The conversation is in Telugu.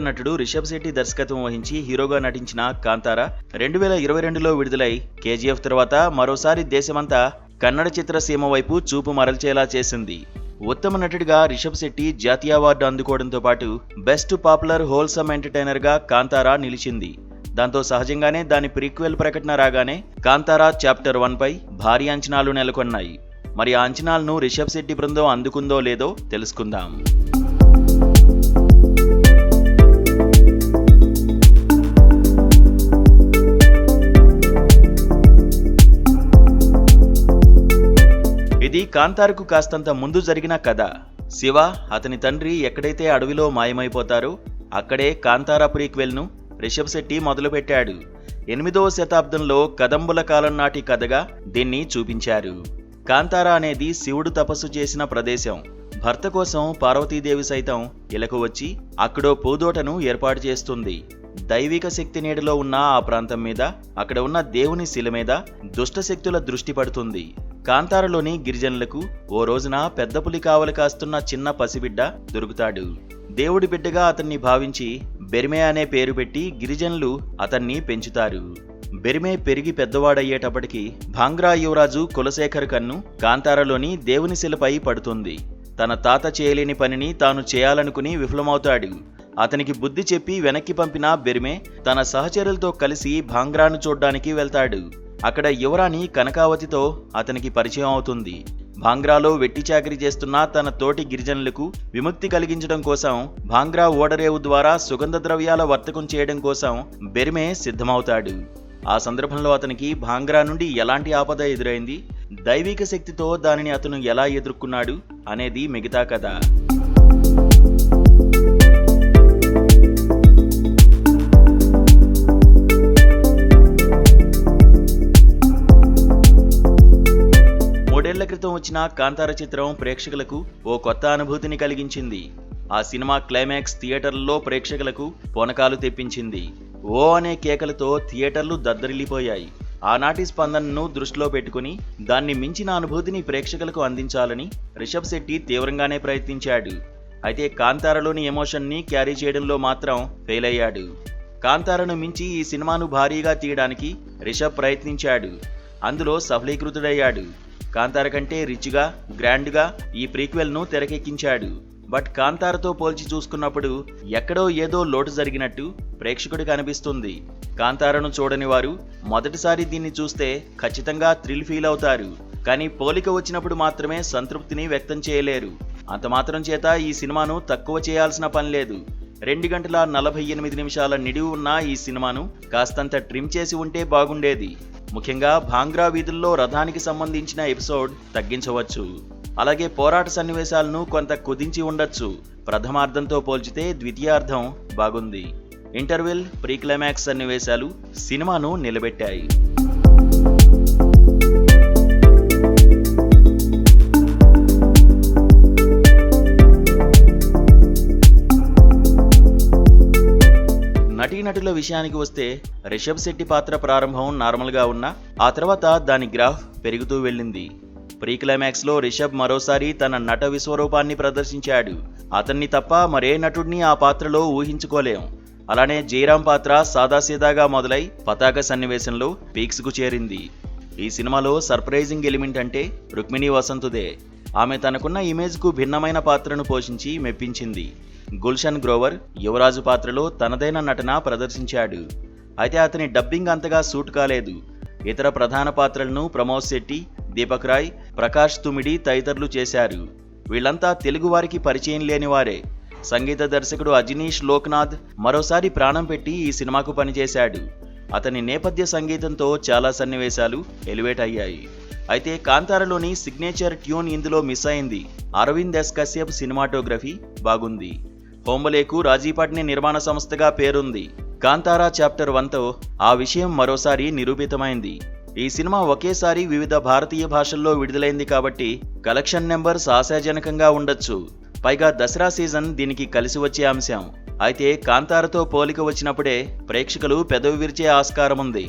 నటుడు రిషబ్ శెట్టి దర్శకత్వం వహించి హీరోగా నటించిన కాంతారా 2022లో విడుదలై కేజీఎఫ్ తర్వాత మరోసారి దేశమంతా కన్నడ చిత్రసీమ వైపు చూపు మరల్చేలా చేసింది. ఉత్తమ నటుడిగా రిషబ్ శెట్టి జాతీయ అవార్డు అందుకోవడంతో పాటు బెస్ట్ పాపులర్ హోల్సమ్ ఎంటర్టైనర్గా కాంతారా నిలిచింది. దాంతో సహజంగానే దాని ప్రీక్వెల్ ప్రకటన రాగానే కాంతారా చాప్టర్ 1 పై భారీ అంచనాలు నెలకొన్నాయి. మరి ఆ అంచనాలను రిషబ్ శెట్టి బృందం అందుకుందో లేదో తెలుసుకుందాం. ఇది కాంతారకు కాస్తంత ముందు జరిగిన కథ. శివ, అతని తండ్రి ఎక్కడైతే అడవిలో మాయమైపోతారో అక్కడే కాంతారా ప్రీక్వెల్ను రిషబ్ శెట్టి మొదలుపెట్టాడు. 8వ శతాబ్దంలో కదంబుల కాలం నాటి కథగా దీన్ని చూపించారు. కాంతారా అనేది శివుడు తపస్సు చేసిన ప్రదేశం. భర్త కోసం పార్వతీదేవి సైతం ఇలకు వచ్చి అక్కడో పూదోటను ఏర్పాటు చేస్తుంది. దైవిక శక్తి నీడలో ఉన్న ఆ ప్రాంతం మీద, అక్కడ ఉన్న దేవుని శిల మీద దుష్టశక్తుల దృష్టి పడుతుంది. కాంతారలోని గిరిజనులకు ఓ రోజున పెద్ద పులి కావలి కాస్తున్న చిన్న పసిబిడ్డ దొరుకుతాడు. దేవుడి బిడ్డగా అతన్ని భావించి బెర్మే అనే పేరు పెట్టి గిరిజనులు అతన్ని పెంచుతారు. బెర్మే పెరిగి పెద్దవాడయ్యేటప్పటికి భాంగ్రా యువరాజు కులశేఖర్ కన్ను కాంతారలోని దేవుని శిలపై పడుతుంది. తన తాత చేయలేని పనిని తాను చేయాలనుకుని విఫలమవుతాడు. అతనికి బుద్ధి చెప్పి వెనక్కి పంపిన బెర్మే తన సహచరులతో కలిసి భాంగ్రాను చూడ్డానికి వెళ్తాడు. అక్కడ యువరాణి కనకావతితో అతనికి పరిచయం అవుతుంది. భాంగ్రాలో వెట్టి చాకరీ చేస్తున్న తన తోటి గిరిజనులకు విముక్తి కలిగించడం కోసం భాంగ్రా ఓడరేవు ద్వారా సుగంధ ద్రవ్యాల వర్తకం చేయడం కోసం బెర్మే సిద్ధమవుతాడు. ఆ సందర్భంలో అతనికి భాంగ్రా నుండి ఎలాంటి ఆపద ఎదురైంది, దైవిక శక్తితో దానిని అతను ఎలా ఎదుర్కొన్నాడు అనేది మిగతా కథ. మూడేళ్ల క్రితం వచ్చిన కాంతారా చిత్రం ప్రేక్షకులకు ఓ కొత్త అనుభూతిని కలిగించింది. ఆ సినిమా క్లైమాక్స్ థియేటర్లలో ప్రేక్షకులకు పొనకాలు తెప్పించింది. ఓ అనే కేకలతో థియేటర్లు దద్దరిల్లిపోయాయి. ఆనాటి స్పందనను దృష్టిలో పెట్టుకుని దాన్ని మించిన అనుభూతిని ప్రేక్షకులకు అందించాలని రిషబ్ శెట్టి తీవ్రంగానే ప్రయత్నించాడు. అయితే కాంతారాలోని ఎమోషన్ని క్యారీ చేయడంలో మాత్రం ఫెయిల్ అయ్యాడు. కాంతారాను మించి ఈ సినిమాను భారీగా తీయడానికి రిషబ్ ప్రయత్నించాడు. అందులో సఫలీకృతుడయ్యాడు. కాంతార కంటే రిచ్గా, గ్రాండ్గా ఈ ప్రీక్వెల్ను తెరకెక్కించాడు. బట్ కాంతారతో పోల్చి చూసుకున్నప్పుడు ఎక్కడో ఏదో లోటు జరిగినట్టు ప్రేక్షకుడికి అనిపిస్తుంది. కాంతారను చూడని వారు మొదటిసారి దీన్ని చూస్తే ఖచ్చితంగా థ్రిల్ ఫీల్ అవుతారు. కానీ పోలిక వచ్చినప్పుడు మాత్రమే సంతృప్తిని వ్యక్తం చేయలేరు. అంత మాత్రం చేత ఈ సినిమాను తక్కువ చేయాల్సిన పని లేదు. 2 గంటల 48 నిమిషాల నిడివి ఉన్న ఈ సినిమాను కాస్తంత ట్రిమ్ చేసి ఉంటే బాగుండేది. ముఖ్యంగా భాంగ్రా వీధుల్లో రథానికి సంబంధించిన ఎపిసోడ్ తగ్గించవచ్చు. అలాగే పోరాట సన్నివేశాలను కొంత కుదించి ఉండొచ్చు. ప్రథమార్థంతో పోల్చితే ద్వితీయార్థం బాగుంది. ఇంటర్వెల్, ప్రీ క్లైమాక్స్ సన్నివేశాలు సినిమాను నిలబెట్టాయి. నటీనటుల విషయానికి వస్తే రిషబ్ శెట్టి పాత్ర ప్రారంభం నార్మల్గా ఉన్నా ఆ తర్వాత దాని గ్రాఫ్ పెరుగుతూ వెళ్ళింది. ప్రీ క్లైమాక్స్ లో రిషబ్ మరోసారి తన నట విశ్వరూపాన్ని ప్రదర్శించాడు. అతన్ని తప్ప మరే నటుడిని ఆ పాత్రలో ఊహించుకోలేం. అలానే జయరాం పాత్ర సాదాసీదాగా మొదలై పతాక సన్నివేశంలో పీక్స్ కు చేరింది. ఈ సినిమాలో సర్ప్రైజింగ్ ఎలిమెంట్ అంటే రుక్మిణి వసంతుదే. ఆమె తనకున్న ఇమేజ్ కు భిన్నమైన పాత్రను పోషించి మెప్పించింది. గుల్షన్ గ్రోవర్ యువరాజు పాత్రలో తనదైన నటన ప్రదర్శించాడు. అయితే అతని డబ్బింగ్ అంతగా సూట్ కాలేదు. ఇతర ప్రధాన పాత్రలను ప్రమోద్ శెట్టి, దీపక్ రాయ్, ప్రకాష్ తుమిడి తదితరులు చేశారు. వీళ్లంతా తెలుగు వారికి పరిచయం లేనివారే. సంగీత దర్శకుడు అజినీష్ లోక్నాథ్ మరోసారి ప్రాణం పెట్టి ఈ సినిమాకు పనిచేశాడు. అతని నేపథ్య సంగీతంతో చాలా సన్నివేశాలు ఎలివేట్ అయ్యాయి. అయితే కాంతారాలోని సిగ్నేచర్ ట్యూన్ ఇందులో మిస్ అయింది. అరవింద్ ఎస్ కశ్యప్ సినిమాటోగ్రఫీ బాగుంది. హోంబలేకు రాజీపట్ని నిర్మాణ సంస్థగా పేరుంది. కాంతారా చాప్టర్ 1తో ఆ విషయం మరోసారి నిరూపితమైంది. ఈ సినిమా ఒకేసారి వివిధ భారతీయ భాషల్లో విడుదలైంది కాబట్టి కలెక్షన్ నెంబర్స్ ఆశాజనకంగా ఉండొచ్చు. పైగా దసరా సీజన్ దీనికి కలిసి వచ్చే అంశం. అయితే కాంతారాతో పోలిక వచ్చినప్పుడే ప్రేక్షకులు పెదవి విరిచే ఆస్కారం ఉంది.